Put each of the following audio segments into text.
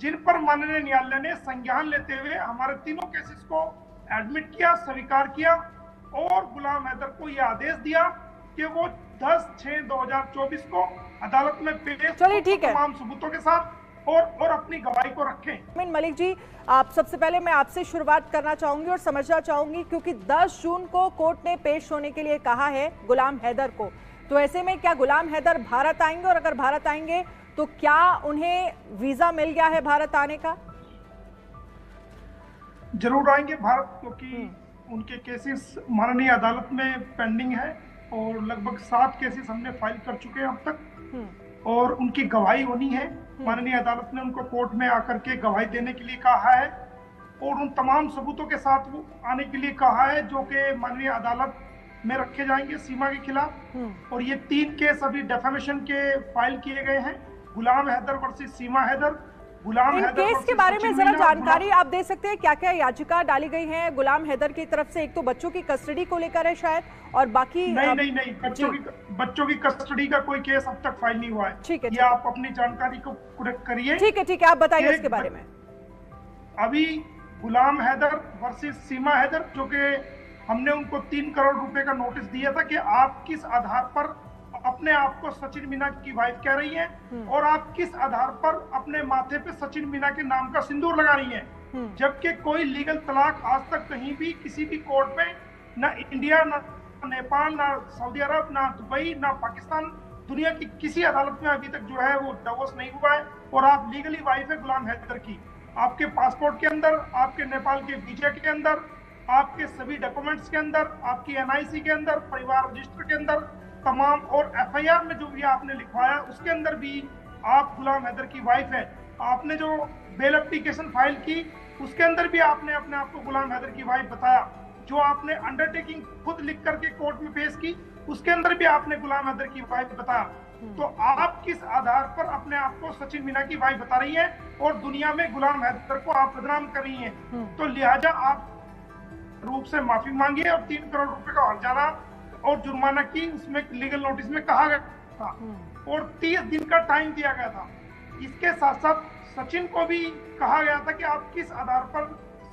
जिन पर माननीय न्यायालय ने संज्ञान लेते हुए हमारे तीनों केसेस को एडमिट किया, स्वीकार किया और गुलाम हैदर को यह आदेश दिया कि वो 10/6/2024 को अदालत में पेश तमाम सबूतों के साथ और अपनी गवाही को रखें। मोमिन मलिक जी, आप सबसे पहले मैं आपसे शुरुआत करना चाहूंगी और समझना चाहूंगी, क्योंकि 10 जून को कोर्ट ने पेश होने के लिए कहा है गुलाम हैदर को, तो ऐसे में क्या गुलाम हैदर भारत आएंगे, और अगर भारत आएंगे तो क्या उन्हें वीजा मिल गया है भारत आने का? जरूर आएंगे भारत, क्योंकि उनके केसेस माननीय अदालत में पेंडिंग है और लगभग 7 केसेस हमने फाइल कर चुके हैं अब तक, और उनकी गवाही होनी है। माननीय अदालत ने उनको कोर्ट में आकर के गवाही देने के लिए कहा है और उन तमाम सबूतों के साथ वो आने के लिए कहा है जो कि माननीय अदालत में रखे जाएंगे सीमा के खिलाफ। और ये 3 केस अभी डेफेमेशन के फाइल किए गए हैं, गुलाम हैदर वर्सेस सीमा हैदर, गुलाम हैदर केस के बारे में जरा जानकारी आप दे सकते हैं? क्या क्या याचिका डाली गई है गुलाम हैदर की तरफ से? एक तो बच्चों की कस्टडी को लेकर है शायद, और बाकी नहीं, बच्चों की कस्टडी का कोई केस अब तक फाइल नहीं हुआ है। ठीक है, ये आप अपनी जानकारी को करेक्ट करिए। ठीक है, आप बताइए उसके बारे में। अभी गुलाम हैदर वर्सेस सीमा हैदर, जो कि हमने उनको 3 करोड़ रुपए का नोटिस दिया था कि आप किस आधार पर अपने आप को सचिन मीना की वाइफ कह रही हैं और आप किस आधार पर अपने माथे पे सचिन मीना के नाम का सिंदूर लगा रही हैं, जबकि कोई लीगल तलाक आज तक कहीं भी किसी भी कोर्ट में, ना इंडिया, ना नेपाल, ना सऊदी अरब, ना दुबई, ना पाकिस्तान, दुनिया की किसी अदालत में अभी तक जो है वो डिवोर्स नहीं हुआ है। और आप लीगली वाइफ है गुलाम हैदर की। आपके पासपोर्ट के अंदर, आपके नेपाल के वीजा के अंदर, आपके सभी डॉक्यूमेंट्स के अंदर, आपकी NIC के अंदर, परिवार रजिस्टर के अंदर तमाम, और FIR में जो भी आपने लिखवाया उसके अंदर भी आप गुलाम हैदर की वाइफ है। आपने जो बेल एप्लीकेशन फाइल की उसके अंदर भी आपने अपने आप को गुलाम हैदर की वाइफ बताया। जो आपने अंडरटेकिंग खुद लिख करके कोर्ट में पेश की उसके अंदर भी आपने गुलाम हैदर की वाइफ बताया। तो आप किस आधार पर अपने आप को सचिन मीना की वाइफ बता रही हैं और दुनिया में गुलाम हैदर को आप बदनाम कर रही हैं? तो लिहाजा आप रूप से माफी मांगिए और 3 करोड़ रुपए का हर्जाना और जुर्माना की उसमें लीगल नोटिस में कहा गया था और 30 दिन का टाइम दिया गया था। इसके साथ साथ सचिन को भी कहा गया था कि आप किस आधार पर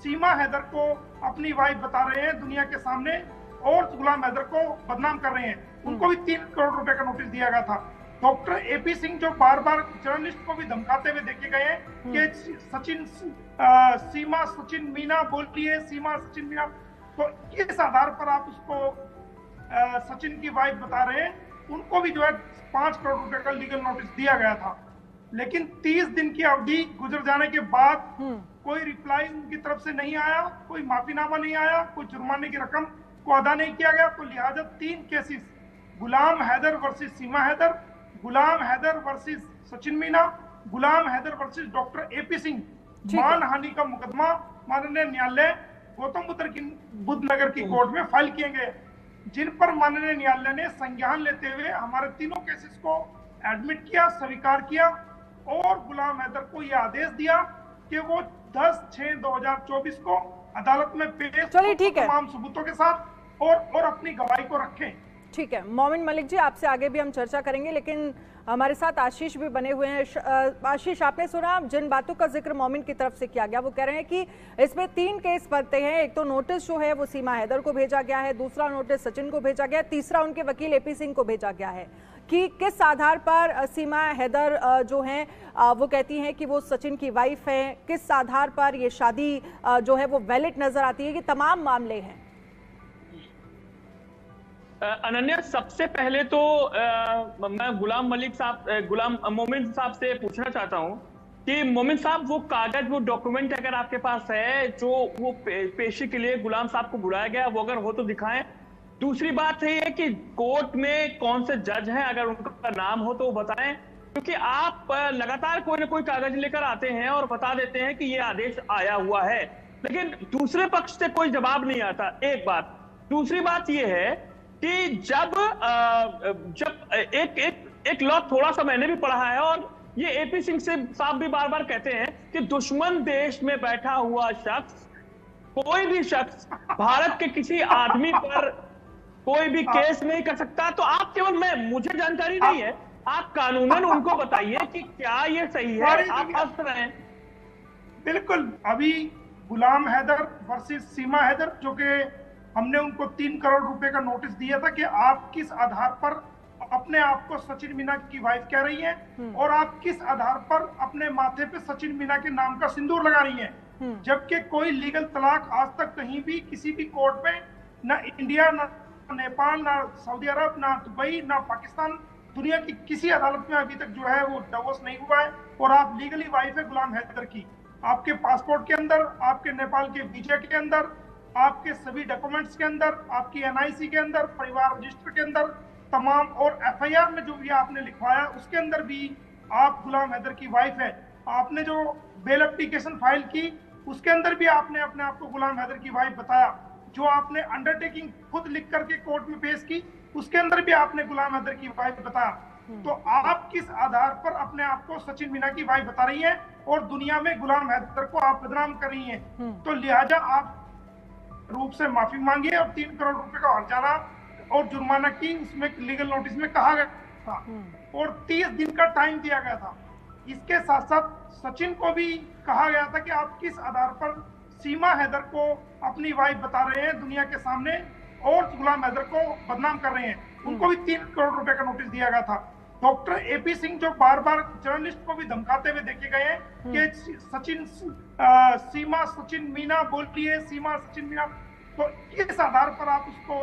सीमा हैदर को अपनी वाइफ बता रहे हैं दुनिया के सामने और गुलाम हैदर को बदनाम कर रहे हैं। उनको भी 3 करोड़ रुपए का नोटिस दिया गया था। डॉक्टर AP सिंह जो बार बार जर्नलिस्ट को भी धमकाते हुए देखे गए हैं कि सीमा सचिन मीना बोलती है, सीमा सचिन मीना, तो किस आधार पर आप उसको सचिन की वाइफ बता रहे हैं? उनको भी जो है 5 करोड़ रुपए का लीगल नोटिस दिया गया था। लेकिन 30 दिन की अवधि गुजर जाने के बाद कोई रिप्लाई उनकी तरफ से नहीं आया, कोई माफीनामा नहीं आया, कोई जुर्माने की रकम को अदा नहीं किया गया। तो लिहाजा 3 cases, Ghulam Haider versus Seema Haider, Ghulam Haider versus Sachin Meena, Ghulam Haider versus doctor AP Singh, मानहानि का मुकदमा माननीय न्यायालय गौतम बुद्ध नगर की कोर्ट में फाइल किए गए, जिन पर माननीय न्यायालय ने संज्ञान लेते हुए हमारे तीनों केसेस को एडमिट किया, स्वीकार किया और गुलाम हैदर को यह आदेश दिया कि वो 10/6/2024 को अदालत में पेश तमाम सबूतों के साथ और अपनी गवाही को रखें। ठीक है मोमिन मलिक जी, आपसे आगे भी हम चर्चा करेंगे, लेकिन हमारे साथ आशीष भी बने हुए हैं। आशीष, आपने सुना जिन बातों का जिक्र मोमिन की तरफ से किया गया, वो कह रहे हैं कि इसमें 3 केस बनते हैं। एक तो नोटिस जो है वो सीमा हैदर को भेजा गया है, दूसरा नोटिस सचिन को भेजा गया है, तीसरा उनके वकील AP सिंह को भेजा गया है कि किस आधार पर सीमा हैदर जो हैं वो कहती हैं कि वो सचिन की वाइफ है, किस आधार पर ये शादी जो है वो वैलिड नजर आती है। ये तमाम मामले हैं। अनन्या, सबसे पहले तो मैं गुलाम मोमिन साहब से पूछना चाहता हूं कि मोमिन साहब, वो कागज, वो डॉक्यूमेंट अगर आपके पास है जो वो पेशी के लिए गुलाम साहब को बुलाया गया, वो अगर हो तो दिखाएं। दूसरी बात है कि कोर्ट में कौन से जज हैं, अगर उनका नाम हो तो बताएं, क्योंकि आप लगातार कोई ना कोई कागज लेकर आते हैं और बता देते हैं कि ये आदेश आया हुआ है, लेकिन दूसरे पक्ष से कोई जवाब नहीं आता। एक बात। दूसरी बात ये है कि जब एक लॉ थोड़ा सा मैंने भी पढ़ा है और ये AP सिंह से साहब भी बार बार कहते हैं कि दुश्मन देश में बैठा हुआ शख्स, कोई भी शख्स भारत के किसी आदमी पर कोई भी केस नहीं कर सकता। तो आप केवल, मुझे जानकारी नहीं है, आप कानूनन उनको बताइए कि क्या ये सही है। आप हंस रहे हैं, बिल्कुल, अभी गुलाम हैदर वर्सेस सीमा हैदर, जो कि हमने उनको 3 करोड़ रुपए का नोटिस दिया था कि आप किस आधार पर अपने आप को सचिन मीना की वाइफ कह रही हैं और आप किस आधार पर अपने माथे पे सचिन मीना के नाम का सिंदूर लगा रही हैं, जबकि कोई लीगल तलाक आज तक कहीं भी किसी भी कोर्ट में, ना इंडिया, ना नेपाल, ना सऊदी अरब, ना दुबई, ना पाकिस्तान, दुनिया की किसी अदालत में अभी तक जो है वो डिवोर्स नहीं हुआ है और आप लीगली वाइफ है गुलाम हैदर की। आपके पासपोर्ट के अंदर, आपके नेपाल के वीजा के अंदर, आपके सभी डॉक्यूमेंट्स के अंदर, आपकी एनआईसी के अंदर, परिवार रजिस्टर के अंदर तमाम, और एफआईआर में जो भी आपने लिखवाया उसके अंदर भी आप गुलाम हैदर की वाइफ है। आपने जो बेल एप्लीकेशन फाइल की उसके अंदर भी आपने अपने आप को गुलाम हैदर की वाइफ बताया। जो आपने अंडरटेकिंग खुद लिख करके कोर्ट में पेश की उसके अंदर भी आपने गुलाम हैदर की वाइफ बताया। तो आप किस आधार पर अपने आप को सचिन मीना की वाइफ बता रही हैं और दुनिया में गुलाम हैदर को आप बदनाम कर रही हैं? तो लिहाजा आप रूप से माफी मांगिए और 3 करोड़ रुपए का हर्जाना और जुर्माना की उसमें लीगल नोटिस में कहा गया था और 30 दिन का टाइम दिया गया था। इसके साथ साथ सचिन को भी कहा गया था कि आप किस आधार पर सीमा हैदर को अपनी वाइफ बता रहे हैं दुनिया के सामने और गुलाम हैदर को बदनाम कर रहे हैं। उनको भी 3 करोड़ रुपए का नोटिस दिया गया था। डॉक्टर एपी सिंह जो बार बार जर्नलिस्ट को भी धमकाते हुए देखे गए हैं कि सीमा सचिन मीना बोलती है, सीमा सचिन मीना, तो किस आधार पर आप उसको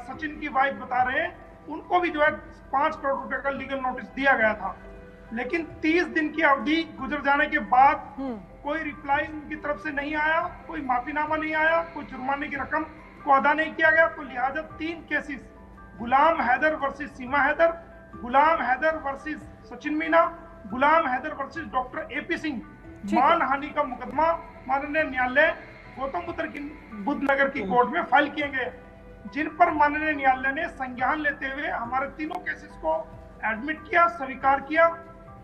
सचिन की वाइफ बता रहे हैं? उनको भी जो है 5 करोड़ रुपए का लीगल नोटिस दिया गया था। लेकिन 30 दिन की अवधि गुजर जाने के बाद कोई रिप्लाई उनकी तरफ से नहीं आया, कोई माफीनामा नहीं आया, कोई जुर्माने की रकम को अदा नहीं किया गया। तो लिहाजा 3 cases, Ghulam Haider versus Seema Haider, Ghulam Haider versus Sachin Meena, Ghulam Haider versus doctor AP Singh, मानहानि का मुकदमा माननीय न्यायालय गौतम बुद्ध नगर की कोर्ट में फाइल किए गए, जिन पर माननीय न्यायालय ने संज्ञान लेते हुए हमारे तीनों केसेस को एडमिट किया, स्वीकार किया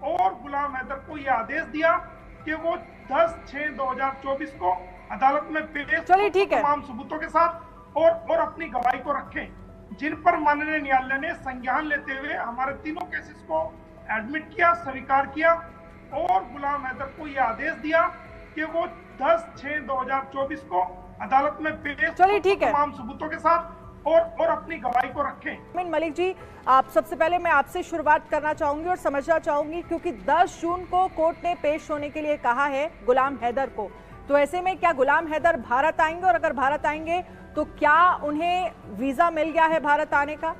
और गुलाम हैदर को यह आदेश दिया कि वो 10/6/2024 को अदालत में पेश तमाम सबूतों के साथ और अपनी गवाही को रखें, जिन पर माननीय न्यायालय ने संज्ञान लेते हुए हमारे तीनों केसेस को एडमिट किया, स्वीकार किया और गुलाम हैदर को यह आदेश दिया कि वो 10/6/2024 को अदालत में पेश तमाम सबूतों के साथ और अपनी गवाही को रखें। मलिक जी, आप सबसे पहले मैं आपसे शुरुआत करना चाहूंगी और समझना चाहूंगी, क्योंकि 10 जून को कोर्ट ने पेश होने के लिए कहा है गुलाम हैदर को, तो ऐसे में क्या गुलाम हैदर भारत आएंगे और अगर भारत आएंगे तो क्या उन्हें वीजा मिल गया है भारत आने का?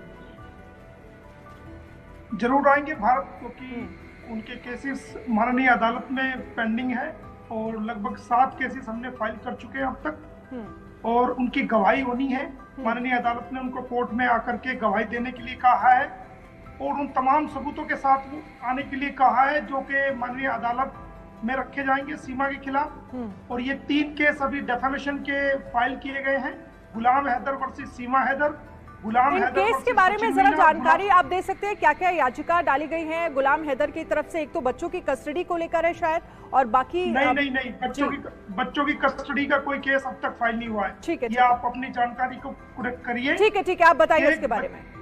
जरूर आएंगे भारत, क्योंकि उनके केसेस माननीय अदालत में पेंडिंग है और लगभग 7 केसेस हमने फाइल कर चुके हैं अब तक और उनकी गवाही होनी है। माननीय अदालत ने उनको कोर्ट में आकर के गवाही देने के लिए कहा है और उन तमाम सबूतों के साथ आने के लिए कहा है जो कि माननीय अदालत में रखे जाएंगे सीमा के खिलाफ। और ये 3 केस अभी डेफेमेशन के फाइल किए गए हैं, गुलाम हैदर वर्सेस सीमा हैदर, गुलाम हैदर केस के बारे में जरा जानकारी आप दे सकते हैं? क्या क्या याचिका डाली गई है गुलाम हैदर की तरफ से? एक तो बच्चों की कस्टडी को लेकर है शायद, और बाकी नहीं, बच्चों की कस्टडी का कोई केस अब तक फाइल नहीं हुआ है। ठीक है, ये आप अपनी जानकारी को करेक्ट करिए। ठीक है, आप बताइए इसके बारे में।